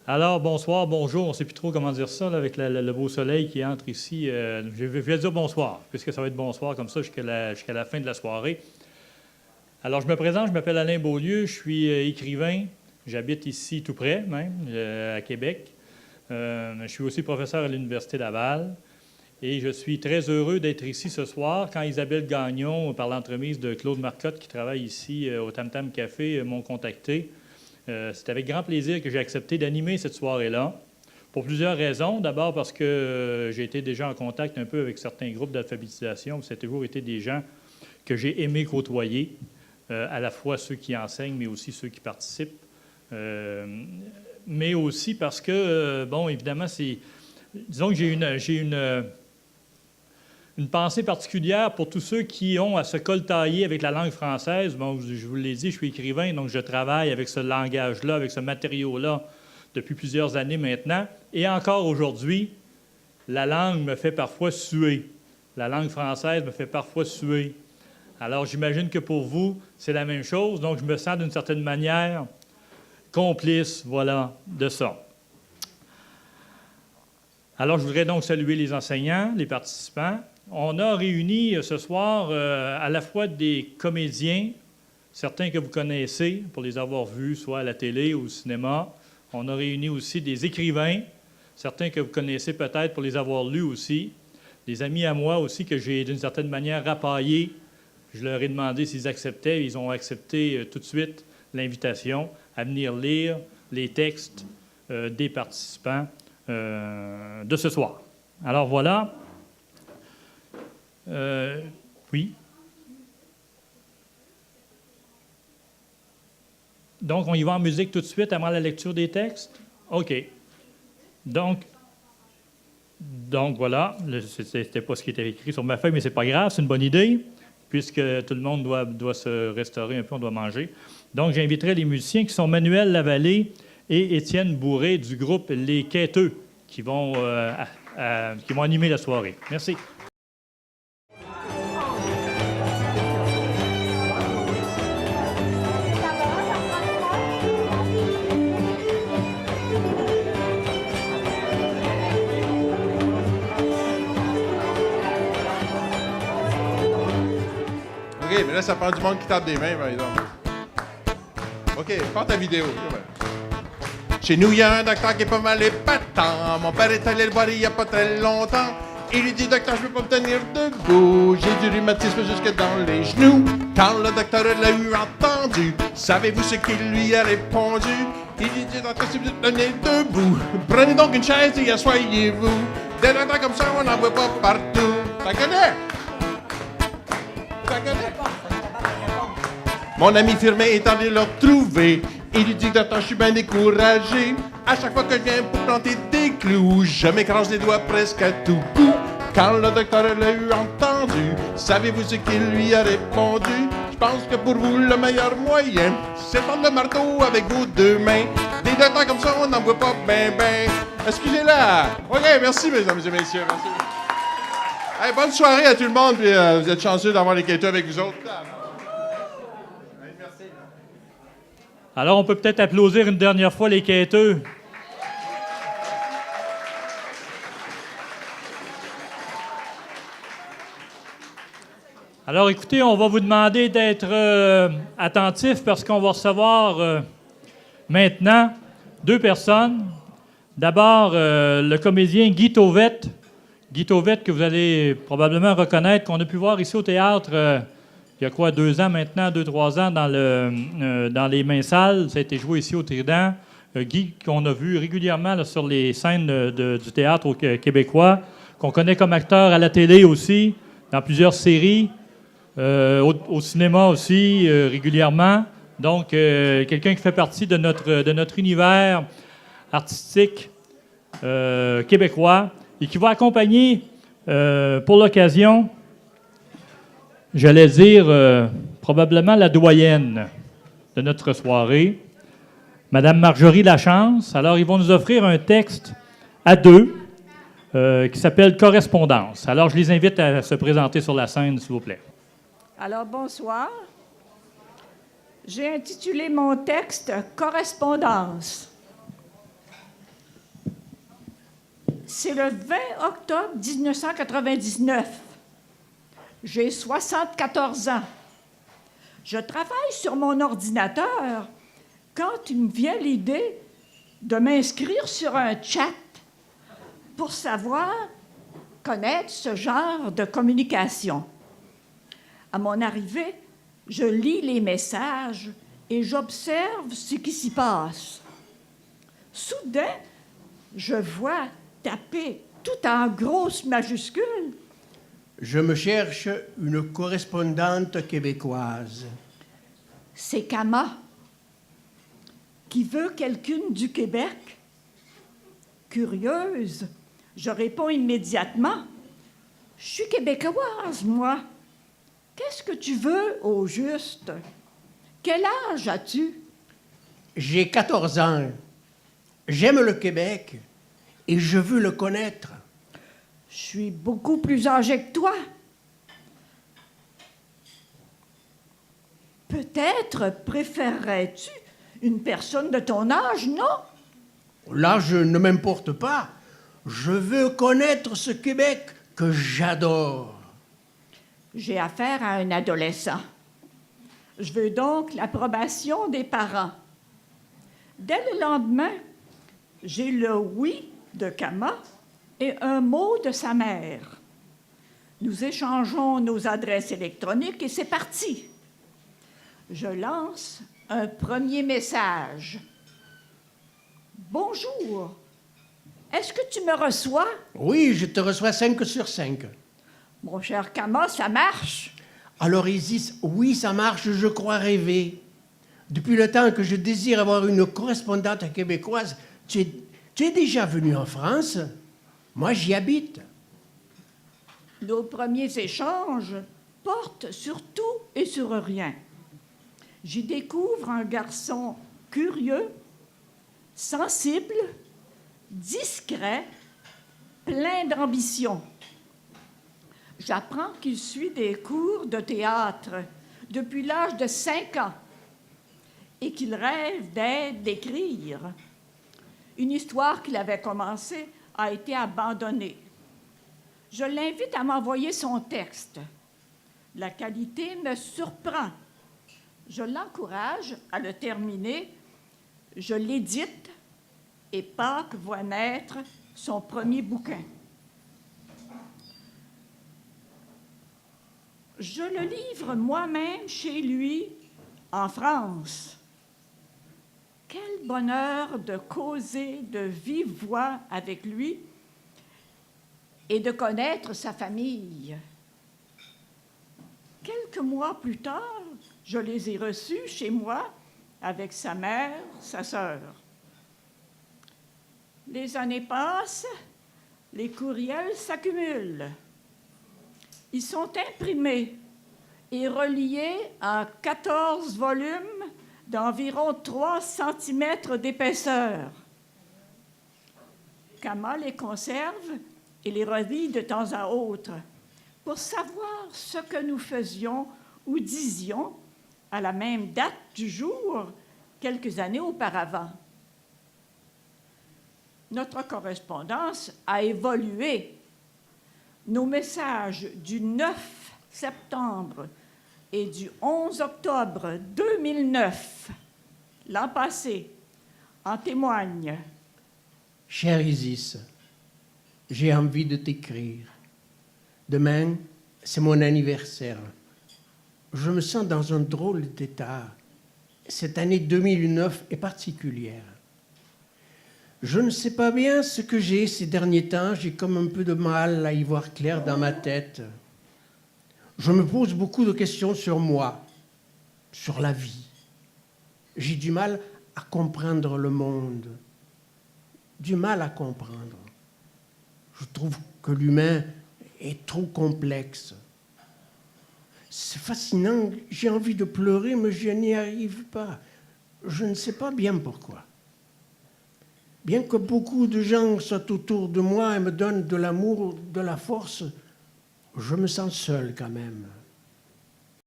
Alors, bonsoir, bonjour, on ne sait plus trop comment dire ça, là, avec le beau soleil qui entre ici. Je vais dire bonsoir, puisque ça va être bonsoir comme ça jusqu'à la fin de la soirée. Alors, je me présente, je m'appelle Alain Beaulieu, je suis écrivain, j'habite ici tout près même, à Québec. Je suis aussi professeur à l'Université Laval et je suis très heureux d'être ici ce soir quand Isabelle Gagnon, par l'entremise de Claude Marcotte, qui travaille ici au Tam Tam Café, m'ont contacté. C'est avec grand plaisir que j'ai accepté d'animer cette soirée-là, pour plusieurs raisons. D'abord parce que j'ai été déjà en contact un peu avec certains groupes d'alphabétisation. Ça a toujours été des gens que j'ai aimé côtoyer, à la fois ceux qui enseignent, mais aussi ceux qui participent. Mais aussi parce que, bon, évidemment, disons que j'ai une pensée particulière pour tous ceux qui ont à se coltailler avec la langue française. Bon, je vous l'ai dit, je suis écrivain, donc je travaille avec ce langage-là, avec ce matériau-là depuis plusieurs années maintenant. Et encore aujourd'hui, la langue me fait parfois suer. La langue française me fait parfois suer. Alors, j'imagine que pour vous, c'est la même chose. Donc, je me sens d'une certaine manière complice, voilà, de ça. Alors, je voudrais donc saluer les enseignants, les participants. On a réuni ce soir à la fois des comédiens, certains que vous connaissez pour les avoir vus, soit à la télé ou au cinéma. On a réuni aussi des écrivains, certains que vous connaissez peut-être pour les avoir lus aussi. Des amis à moi aussi que j'ai d'une certaine manière rapaillés. Je leur ai demandé s'ils acceptaient. Ils ont accepté tout de suite l'invitation à venir lire les textes des participants de ce soir. Alors voilà. Oui. Donc, on y va en musique tout de suite avant la lecture des textes? OK. Donc voilà. C'était pas ce qui était écrit sur ma feuille, mais c'est pas grave, c'est une bonne idée, puisque tout le monde doit se restaurer un peu, on doit manger. Donc, j'inviterai les musiciens qui sont Manuel Lavallée et Étienne Bourré du groupe Les Quêteux qui vont animer la soirée. Merci. OK, mais là, ça prend du monde qui tape des mains, par exemple. OK, prends ta vidéo. Chez nous, il y a un docteur qui est pas mal épatant. Mon père est allé le voir il y a pas très longtemps. Il lui dit, docteur, je peux pas me tenir debout. J'ai du rhumatisme jusque dans les genoux. Quand le docteur l'a eu entendu, savez-vous ce qu'il lui a répondu? Il lui dit, docteur, si vous êtes tenir debout, prenez donc une chaise et asseyez-vous. Des docteurs comme ça, on n'en voit pas partout. T'en connais? Mon ami Firmin est allé le retrouver. Il lui dit, docteur, je suis bien découragé. À chaque fois que je viens pour planter des clous, je m'écrase les doigts presque à tout bout. Quand le docteur l'a eu entendu, savez-vous ce qu'il lui a répondu? Je pense que pour vous, le meilleur moyen, c'est de prendre le marteau avec vos deux mains. Des docteurs comme ça, on n'en voit pas ben. Excusez-la. OK, merci, mesdames et messieurs. Merci. Hey, bonne soirée à tout le monde, puis vous êtes chanceux d'avoir les quêteux avec vous autres. Alors, on peut peut-être applaudir une dernière fois les quêteux. Alors, écoutez, on va vous demander d'être attentifs parce qu'on va recevoir maintenant deux personnes. D'abord, le comédien Guy Tauvette. Guy Tauvette, que vous allez probablement reconnaître, qu'on a pu voir ici au théâtre il y a quoi, 2 ans maintenant, 2-3 ans, dans les Mains Sales. Ça a été joué ici au Trident. Guy, qu'on a vu régulièrement là, sur les scènes du théâtre québécois, qu'on connaît comme acteur à la télé aussi, dans plusieurs séries, au cinéma aussi, régulièrement. Donc, quelqu'un qui fait partie de notre univers artistique québécois et qui va accompagner, pour l'occasion, j'allais dire probablement la doyenne de notre soirée, Madame Marjorie Lachance. Alors, ils vont nous offrir un texte à deux qui s'appelle « Correspondance ». Alors, je les invite à se présenter sur la scène, s'il vous plaît. Alors, bonsoir. J'ai intitulé mon texte « Correspondance ». C'est le 20 octobre 1999. J'ai 74 ans. Je travaille sur mon ordinateur quand il me vient l'idée de m'inscrire sur un chat pour savoir connaître ce genre de communication. À mon arrivée, je lis les messages et j'observe ce qui s'y passe. Soudain, je vois taper tout en grosses majuscules. Je me cherche une correspondante québécoise. C'est Kama qui veut quelqu'un du Québec. Curieuse, je réponds immédiatement. Je suis québécoise, moi. Qu'est-ce que tu veux au juste? Quel âge as-tu? J'ai 14 ans. J'aime le Québec et je veux le connaître. Je suis beaucoup plus âgée que toi. Peut-être préférerais-tu une personne de ton âge, non? L'âge ne m'importe pas. Je veux connaître ce Québec que j'adore. J'ai affaire à un adolescent. Je veux donc l'approbation des parents. Dès le lendemain, j'ai le oui de Kama et un mot de sa mère. Nous échangeons nos adresses électroniques et c'est parti. Je lance un premier message. Bonjour. Est-ce que tu me reçois? Oui, je te reçois 5 sur 5. Mon cher Kama, ça marche. Alors Isis, oui, ça marche, je crois rêver. Depuis le temps que je désire avoir une correspondante québécoise, tu es déjà venu en France? Moi, j'y habite. Nos premiers échanges portent sur tout et sur rien. J'y découvre un garçon curieux, sensible, discret, plein d'ambition. J'apprends qu'il suit des cours de théâtre depuis l'âge de 5 ans et qu'il rêve d'écrire. Une histoire qu'il avait commencée a été abandonnée. Je l'invite à m'envoyer son texte. La qualité me surprend. Je l'encourage à le terminer. Je l'édite et Pâques voit naître son premier bouquin. Je le livre moi-même chez lui, en France. Quel bonheur de causer de vive voix avec lui et de connaître sa famille. Quelques mois plus tard, je les ai reçus chez moi avec sa mère, sa sœur. Les années passent, les courriels s'accumulent. Ils sont imprimés et reliés en 14 volumes d'environ 3 cm d'épaisseur. Kama les conserve et les relit de temps à autre pour savoir ce que nous faisions ou disions à la même date du jour, quelques années auparavant. Notre correspondance a évolué. Nos messages du 9 septembre et du 11 octobre 2009, l'an passé, en témoignent. Chère Isis, j'ai envie de t'écrire. Demain, c'est mon anniversaire. Je me sens dans un drôle d'état. Cette année 2009 est particulière. Je ne sais pas bien ce que j'ai ces derniers temps. J'ai comme un peu de mal à y voir clair dans ma tête. Je me pose beaucoup de questions sur moi, sur la vie. J'ai du mal à comprendre le monde. Du mal à comprendre. Je trouve que l'humain est trop complexe. C'est fascinant. J'ai envie de pleurer, mais je n'y arrive pas. Je ne sais pas bien pourquoi. Bien que beaucoup de gens soient autour de moi et me donnent de l'amour, de la force, je me sens seul quand même.